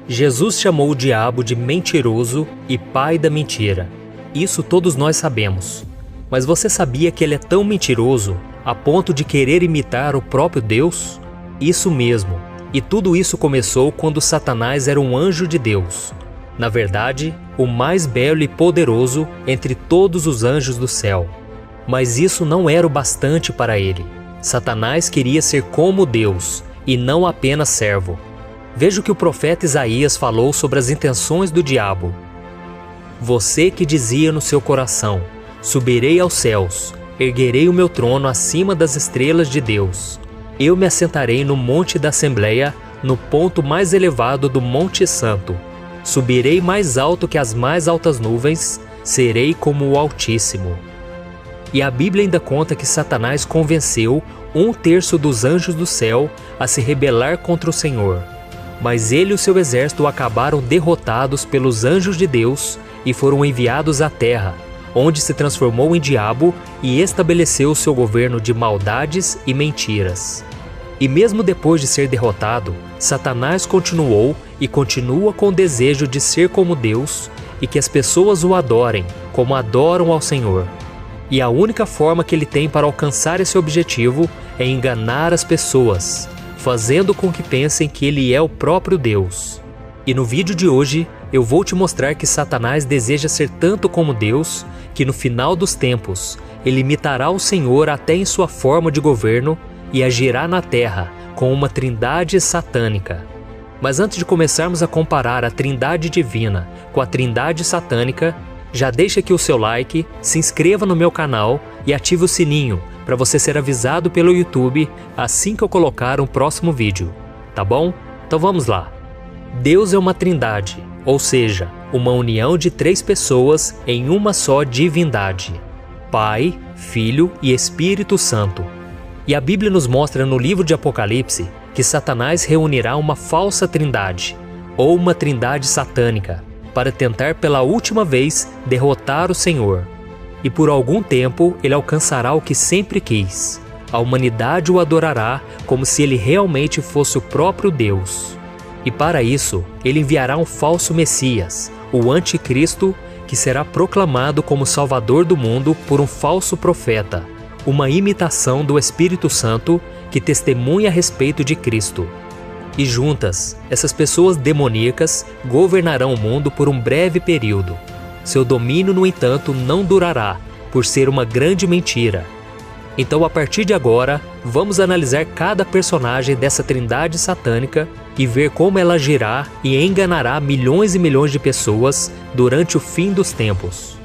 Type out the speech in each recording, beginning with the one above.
Jesus chamou o diabo de mentiroso e pai da mentira. Isso todos nós sabemos. Mas você sabia que ele é tão mentiroso a ponto de querer imitar o próprio Deus? Isso mesmo. E tudo isso começou quando Satanás era um anjo de Deus. Na verdade, o mais belo e poderoso entre todos os anjos do céu. Mas isso não era o bastante para ele. Satanás queria ser como Deus e não apenas servo. Veja o que o profeta Isaías falou sobre as intenções do diabo. Você que dizia no seu coração: subirei aos céus, erguerei o meu trono acima das estrelas de Deus. Eu me assentarei no monte da Assembleia, no ponto mais elevado do Monte Santo. Subirei mais alto que as mais altas nuvens, serei como o Altíssimo. E a Bíblia ainda conta que Satanás convenceu 1/3 dos anjos do céu a se rebelar contra o Senhor. Mas ele e o seu exército acabaram derrotados pelos anjos de Deus e foram enviados à terra, onde se transformou em diabo e estabeleceu seu governo de maldades e mentiras. E mesmo depois de ser derrotado, Satanás continuou e continua com o desejo de ser como Deus e que as pessoas o adorem, como adoram ao Senhor. E a única forma que ele tem para alcançar esse objetivo é enganar as pessoas, fazendo com que pensem que ele é o próprio Deus. E no vídeo de hoje, eu vou te mostrar que Satanás deseja ser tanto como Deus, que no final dos tempos, ele imitará o Senhor até em sua forma de governo e agirá na terra com uma trindade satânica. Mas antes de começarmos a comparar a trindade divina com a trindade satânica, já deixa aqui o seu like, se inscreva no meu canal e ative o sininho para você ser avisado pelo YouTube assim que eu colocar um próximo vídeo, tá bom? Então vamos lá. Deus é uma trindade, ou seja, uma união de 3 pessoas em uma só divindade: Pai, Filho e Espírito Santo. E a Bíblia nos mostra no livro de Apocalipse que Satanás reunirá uma falsa trindade, ou uma trindade satânica, para tentar pela última vez derrotar o Senhor. E por algum tempo ele alcançará o que sempre quis. A humanidade o adorará como se ele realmente fosse o próprio Deus. E para isso, ele enviará um falso Messias, o Anticristo, que será proclamado como Salvador do mundo por um falso profeta, uma imitação do Espírito Santo que testemunha a respeito de Cristo. E juntas, essas pessoas demoníacas governarão o mundo por um breve período. Seu domínio, no entanto, não durará, por ser uma grande mentira. Então, a partir de agora, vamos analisar cada personagem dessa trindade satânica e ver como ela agirá e enganará milhões e milhões de pessoas durante o fim dos tempos.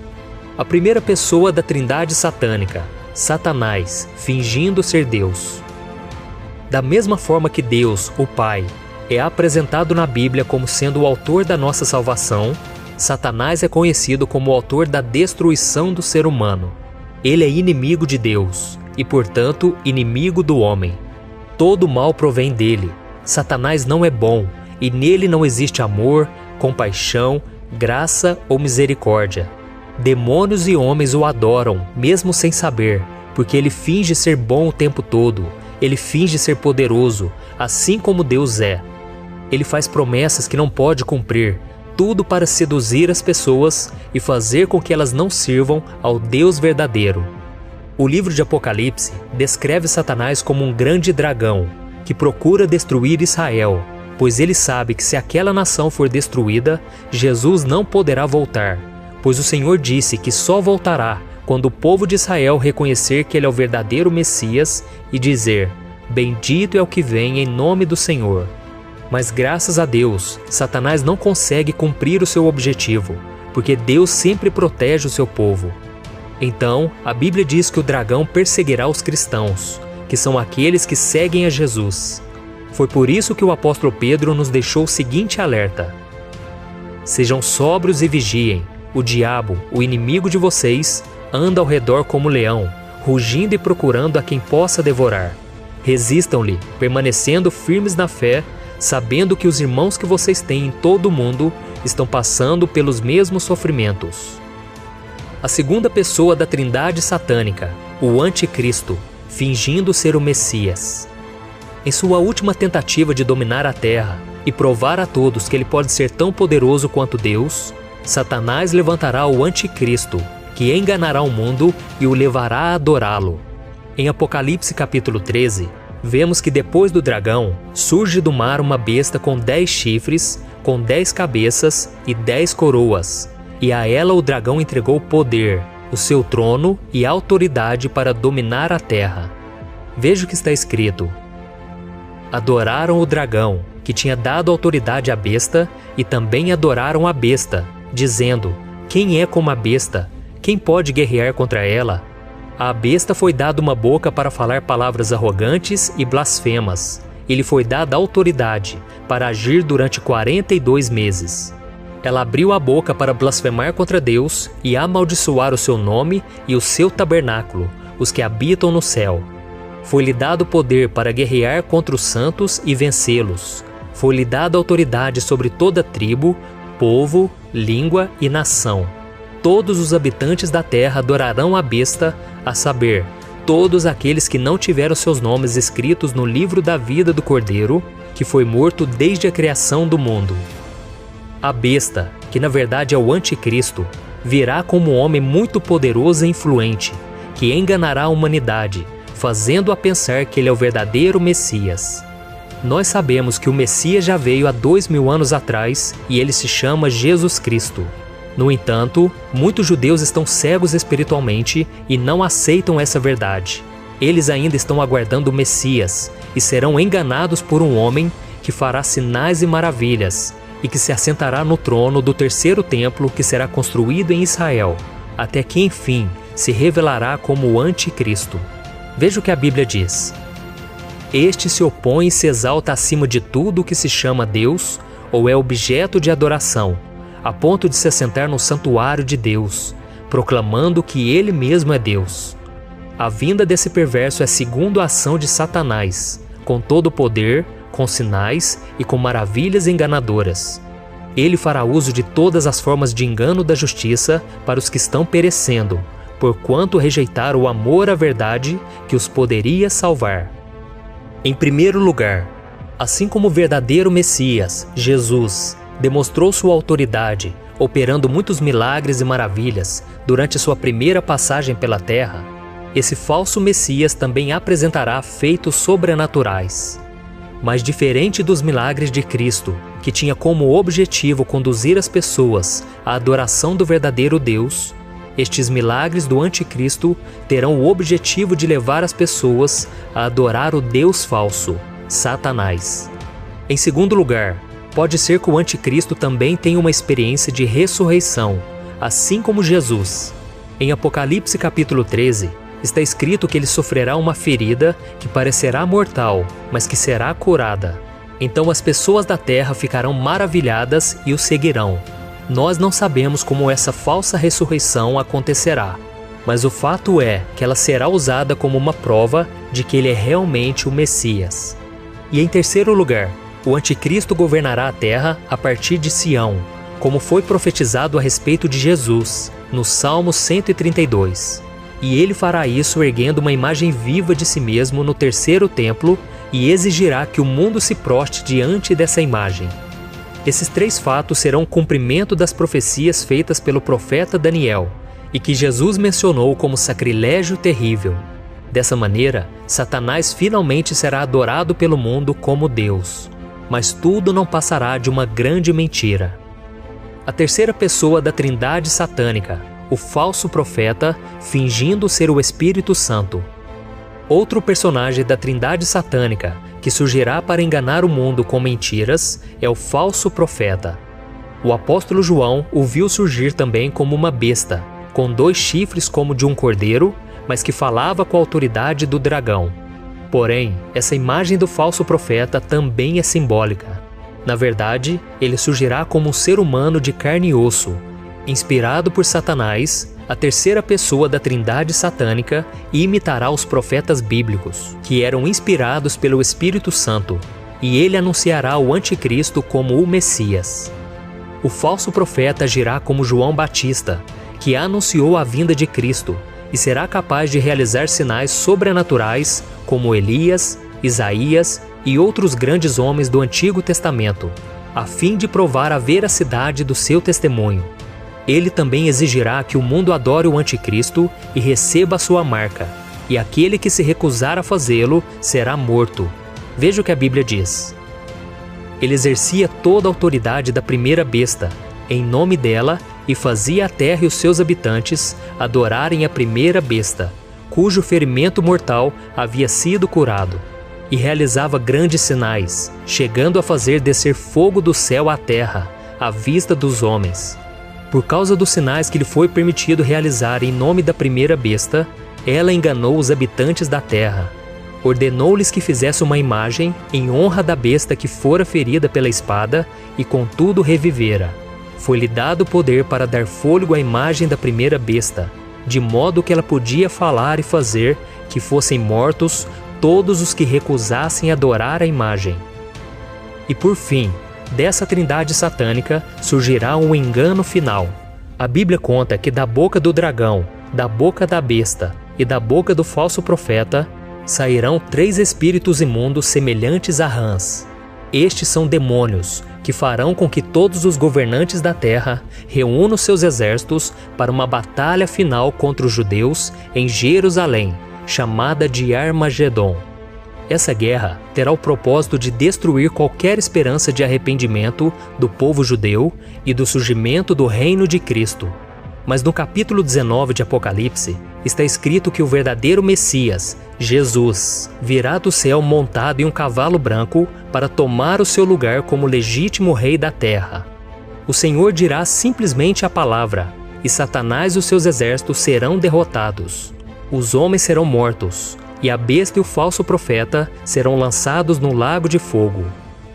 A primeira pessoa da trindade satânica, Satanás, fingindo ser Deus. Da mesma forma que Deus, o Pai, é apresentado na Bíblia como sendo o autor da nossa salvação, Satanás é conhecido como o autor da destruição do ser humano. Ele é inimigo de Deus e, portanto, inimigo do homem. Todo mal provém dele. Satanás não é bom e nele não existe amor, compaixão, graça ou misericórdia. Demônios e homens o adoram, mesmo sem saber, porque ele finge ser bom o tempo todo. Ele finge ser poderoso, assim como Deus é. Ele faz promessas que não pode cumprir, tudo para seduzir as pessoas e fazer com que elas não sirvam ao Deus verdadeiro. O livro de Apocalipse descreve Satanás como um grande dragão que procura destruir Israel, pois ele sabe que se aquela nação for destruída, Jesus não poderá voltar, pois o Senhor disse que só voltará quando o povo de Israel reconhecer que ele é o verdadeiro Messias e dizer: bendito é o que vem em nome do Senhor. Mas graças a Deus, Satanás não consegue cumprir o seu objetivo, porque Deus sempre protege o seu povo. Então, a Bíblia diz que o dragão perseguirá os cristãos, que são aqueles que seguem a Jesus. Foi por isso que o apóstolo Pedro nos deixou o seguinte alerta: sejam sóbrios e vigiem. O diabo, o inimigo de vocês, anda ao redor como leão, rugindo e procurando a quem possa devorar. Resistam-lhe, permanecendo firmes na fé, sabendo que os irmãos que vocês têm em todo o mundo estão passando pelos mesmos sofrimentos. A segunda pessoa da trindade satânica, o Anticristo, fingindo ser o Messias. Em sua última tentativa de dominar a terra, e provar a todos que ele pode ser tão poderoso quanto Deus, Satanás levantará o anticristo, que enganará o mundo e o levará a adorá-lo. Em Apocalipse capítulo 13, vemos que depois do dragão, surge do mar uma besta com 10 chifres, com 10 cabeças e 10 coroas, e a ela o dragão entregou poder, o seu trono e autoridade para dominar a terra. Veja o que está escrito: adoraram o dragão, que tinha dado autoridade à besta, e também adoraram a besta, dizendo: quem é como a besta? Quem pode guerrear contra ela? À besta foi dada uma boca para falar palavras arrogantes e blasfemas. E lhe foi dada autoridade para agir durante 42 meses. Ela abriu a boca para blasfemar contra Deus e amaldiçoar o seu nome e o seu tabernáculo, os que habitam no céu. Foi-lhe dado poder para guerrear contra os santos e vencê-los. Foi-lhe dada autoridade sobre toda tribo, povo, língua e nação. Todos os habitantes da terra adorarão a besta, a saber, todos aqueles que não tiveram seus nomes escritos no livro da vida do Cordeiro, que foi morto desde a criação do mundo. A besta, que na verdade é o anticristo, virá como um homem muito poderoso e influente, que enganará a humanidade, fazendo-a pensar que ele é o verdadeiro Messias. Nós sabemos que o Messias já veio há 2000 anos atrás e ele se chama Jesus Cristo. No entanto, muitos judeus estão cegos espiritualmente e não aceitam essa verdade. Eles ainda estão aguardando o Messias e serão enganados por um homem que fará sinais e maravilhas e que se assentará no trono do terceiro templo que será construído em Israel, até que enfim se revelará como o anticristo. Veja o que a Bíblia diz: este se opõe e se exalta acima de tudo o que se chama Deus ou é objeto de adoração, a ponto de se assentar no santuário de Deus, proclamando que ele mesmo é Deus. A vinda desse perverso é segundo a ação de Satanás, com todo o poder, com sinais e com maravilhas enganadoras. Ele fará uso de todas as formas de engano da justiça para os que estão perecendo, porquanto rejeitaram o amor à verdade que os poderia salvar. Em primeiro lugar, assim como o verdadeiro Messias, Jesus, demonstrou sua autoridade, operando muitos milagres e maravilhas durante sua primeira passagem pela terra, esse falso Messias também apresentará feitos sobrenaturais. Mas diferente dos milagres de Cristo, que tinha como objetivo conduzir as pessoas à adoração do verdadeiro Deus, estes milagres do anticristo terão o objetivo de levar as pessoas a adorar o Deus falso, Satanás. Em segundo lugar, pode ser que o anticristo também tenha uma experiência de ressurreição, assim como Jesus. Em Apocalipse capítulo 13, está escrito que ele sofrerá uma ferida que parecerá mortal, mas que será curada. Então as pessoas da terra ficarão maravilhadas e o seguirão. Nós não sabemos como essa falsa ressurreição acontecerá, mas o fato é que ela será usada como uma prova de que ele é realmente o Messias. E em terceiro lugar, o anticristo governará a terra a partir de Sião, como foi profetizado a respeito de Jesus, no Salmo 132. E ele fará isso erguendo uma imagem viva de si mesmo no terceiro templo e exigirá que o mundo se proste diante dessa imagem. Esses três fatos serão o cumprimento das profecias feitas pelo profeta Daniel e que Jesus mencionou como sacrilégio terrível. Dessa maneira, Satanás finalmente será adorado pelo mundo como Deus. Mas tudo não passará de uma grande mentira. A terceira pessoa da Trindade satânica, o falso profeta, fingindo ser o Espírito Santo. Outro personagem da Trindade satânica, que surgirá para enganar o mundo com mentiras, é o falso profeta. O apóstolo João o viu surgir também como uma besta, com 2 chifres como de um cordeiro, mas que falava com a autoridade do dragão. Porém, essa imagem do falso profeta também é simbólica. Na verdade, ele surgirá como um ser humano de carne e osso, inspirado por Satanás, a terceira pessoa da Trindade satânica, e imitará os profetas bíblicos, que eram inspirados pelo Espírito Santo, e ele anunciará o anticristo como o Messias. O falso profeta agirá como João Batista, que anunciou a vinda de Cristo, e será capaz de realizar sinais sobrenaturais como Elias, Isaías e outros grandes homens do Antigo Testamento, a fim de provar a veracidade do seu testemunho. Ele também exigirá que o mundo adore o Anticristo e receba a sua marca, e aquele que se recusar a fazê-lo será morto. Veja o que a Bíblia diz. Ele exercia toda a autoridade da primeira besta, em nome dela, e fazia a terra e os seus habitantes adorarem a primeira besta, cujo ferimento mortal havia sido curado, e realizava grandes sinais, chegando a fazer descer fogo do céu à terra, à vista dos homens. Por causa dos sinais que lhe foi permitido realizar em nome da primeira besta, ela enganou os habitantes da terra. Ordenou-lhes que fizesse uma imagem em honra da besta que fora ferida pela espada e contudo revivera. Foi-lhe dado poder para dar fôlego à imagem da primeira besta, de modo que ela podia falar e fazer que fossem mortos todos os que recusassem adorar a imagem. E por fim, dessa trindade satânica surgirá um engano final. A Bíblia conta que da boca do dragão, da boca da besta e da boca do falso profeta sairão 3 espíritos imundos semelhantes a rãs. Estes são demônios, que farão com que todos os governantes da terra reúnam seus exércitos para uma batalha final contra os judeus em Jerusalém, chamada de Armagedon. Essa guerra terá o propósito de destruir qualquer esperança de arrependimento do povo judeu e do surgimento do reino de Cristo. Mas no capítulo 19 de Apocalipse, está escrito que o verdadeiro Messias, Jesus, virá do céu montado em um cavalo branco para tomar o seu lugar como legítimo rei da terra. O Senhor dirá simplesmente a palavra, e Satanás e os seus exércitos serão derrotados. Os homens serão mortos, e a besta e o falso profeta serão lançados no lago de fogo.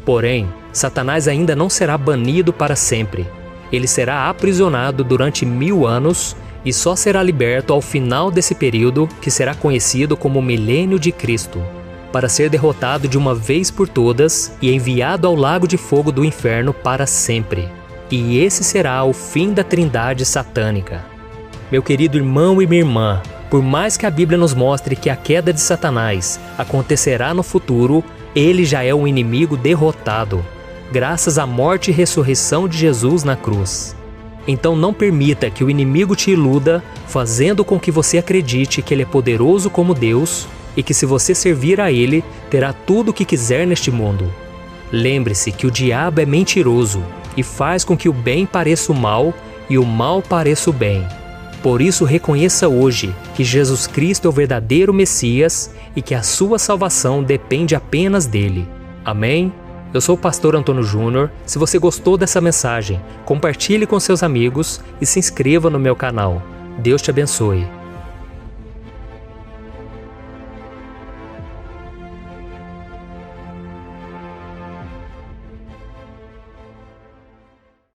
Porém, Satanás ainda não será banido para sempre. Ele será aprisionado durante 1000 anos e só será liberto ao final desse período, que será conhecido como o Milênio de Cristo, para ser derrotado de uma vez por todas e enviado ao lago de fogo do inferno para sempre. E esse será o fim da trindade satânica. Meu querido irmão e minha irmã, por mais que a Bíblia nos mostre que a queda de Satanás acontecerá no futuro, ele já é um inimigo derrotado, graças à morte e ressurreição de Jesus na cruz. Então não permita que o inimigo te iluda, fazendo com que você acredite que ele é poderoso como Deus e que se você servir a ele, terá tudo o que quiser neste mundo. Lembre-se que o diabo é mentiroso e faz com que o bem pareça o mal e o mal pareça o bem. Por isso reconheça hoje que Jesus Cristo é o verdadeiro Messias e que a sua salvação depende apenas dele. Amém? Eu sou o pastor Antônio Júnior. Se você gostou dessa mensagem, compartilhe com seus amigos e se inscreva no meu canal. Deus te abençoe.